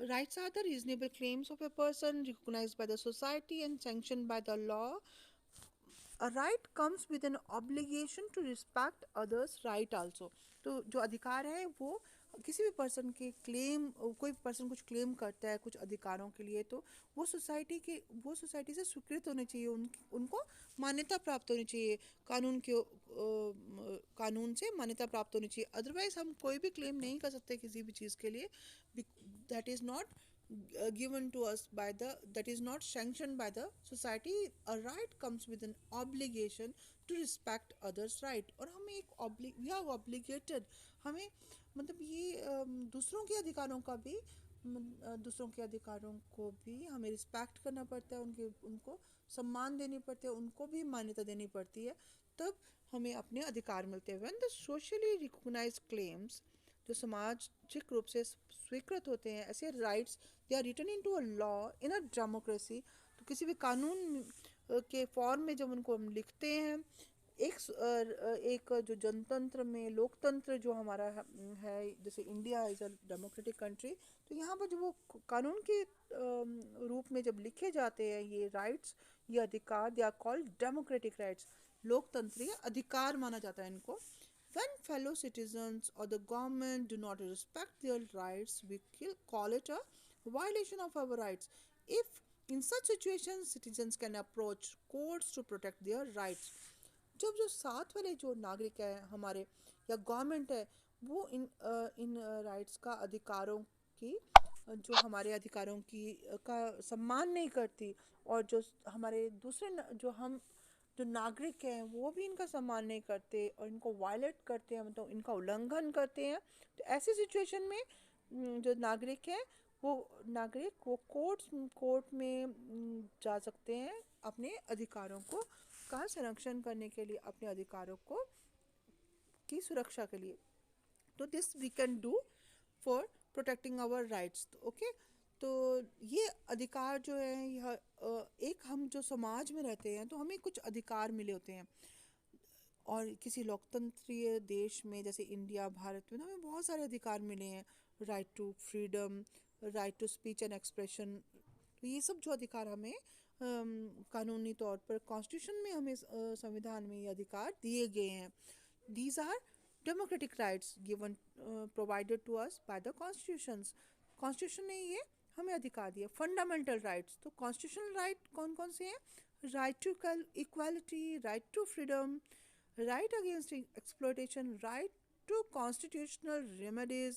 Rights are the reasonable claims of a person recognized by the society and sanctioned by the law. A right comes with an obligation to respect others right also. तो जो अधिकार है वो किसी भी person के claim, कोई person कुछ क्लेम करता है कुछ अधिकारों के लिए, तो वो सोसाइटी से स्वीकृत होने चाहिए, उनको मान्यता प्राप्त होनी चाहिए, कानून से मान्यता प्राप्त होनी चाहिए। अदरवाइज हम कोई भी क्लेम नहीं कर सकते किसी भी चीज़ के लिए, that is not given to us by the, that is not sanctioned by the society. A right comes with an obligation to respect others right, और हमें एक we are obligated, हमें मतलब ये दूसरों के अधिकारों का भी दूसरों के अधिकारों को भी हमें रिस्पेक्ट करना पड़ता है, उनके उनको सम्मान देनी पड़ती है, उनको भी मान्यता देनी पड़ती है, तब हमें अपने अधिकार मिलते हैं। When the socially recognised claims, जो सामाजिक रूप से स्वीकृत होते हैं ऐसे rights, they are written in to a law in a democracy, तो किसी भी कानून के फॉर्म में जब उनको हम लिखते हैं, एक जो जनतंत्र में लोकतंत्र जो हमारा है, जैसे India is a democratic country, तो यहाँ पर जो वो कानून के रूप में जब लिखे जाते हैं ये राइट्स, ये अधिकार, they are called democratic rights, लोकतंत्रीय अधिकार माना जाता है इनको। When fellow citizens or the government do not respect their rights, we call it a violation of our rights. If in such situations, citizens can approach courts to protect their rights. जब जो साथ वाले जो नागरिक है हमारे या government है, वो इन राइट्स का अधिकारों की जो हमारे अधिकारों की का सम्मान नहीं करती, और जो हमारे जो हम जो नागरिक हैं वो भी इनका सम्मान नहीं करते और इनको वायलेट करते हैं, मतलब इनका उल्लंघन करते हैं, तो ऐसी सिचुएशन में जो नागरिक वो कोर्ट में जा सकते हैं अपने अधिकारों को का संरक्षण करने के लिए, अपने अधिकारों को की सुरक्षा के लिए। तो this we can do for protecting our rights. Okay, तो ये अधिकार जो है यह एक हम जो समाज में रहते हैं तो हमें कुछ अधिकार मिले होते हैं, और किसी लोकतंत्रीय देश में जैसे इंडिया भारत में तो हमें बहुत सारे अधिकार मिले हैं। Right to freedom, right to speech and expression, तो ये सब जो अधिकार हमें कानूनी तौर पर कॉन्स्टिट्यूशन में हमें संविधान में ये अधिकार दिए गए हैं। These are democratic rights given provided to us by the constitutions. Constitution ने ये हमें अधिकार दिया। फंडामेंटल राइट्स, तो कॉन्स्टिट्यूशनल राइट कौन कौन से हैं? Right to equality, right to freedom, right against exploitation, right to constitutional remedies,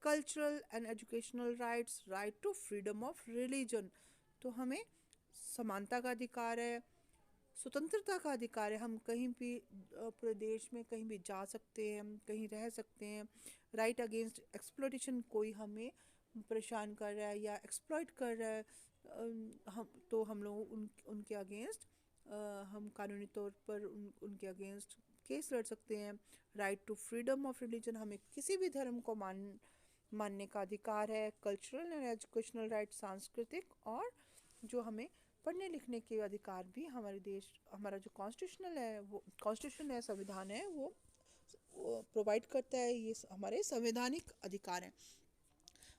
cultural and educational rights, right to freedom of religion। तो हमें समानता का अधिकार है, स्वतंत्रता का अधिकार है, हम कहीं भी पूरे देश में कहीं भी जा सकते हैं, हम कहीं रह सकते हैं। राइट अगेंस्ट एक्सप्लोइटेशन, कोई हमें परेशान कर रहा है या एक्सप्लॉइट कर रहा है, हम लोग उनके अगेंस्ट हम कानूनी तौर पर उनके अगेंस्ट केस लड़ सकते हैं। Right to freedom of religion, हमें किसी भी धर्म को मानने का अधिकार है। कल्चरल एंड एजुकेशनल राइट, सांस्कृतिक और जो हमें पढ़ने लिखने के अधिकार भी हमारे देश, हमारा जो कॉन्स्टिट्यूशनल है वो कॉन्स्टिट्यूशन है, संविधान है, वो प्रोवाइड करता है, ये हमारे संवैधानिक अधिकार हैं।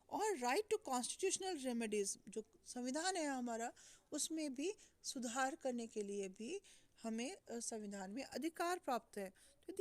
और राइट टू कॉन्स्टिट्यूशनल रेमेडीज़, जो संविधान है हमारा, उसमें भी सुधार करने के लिए भी हमें संविधान में अधिकार प्राप्त है। तो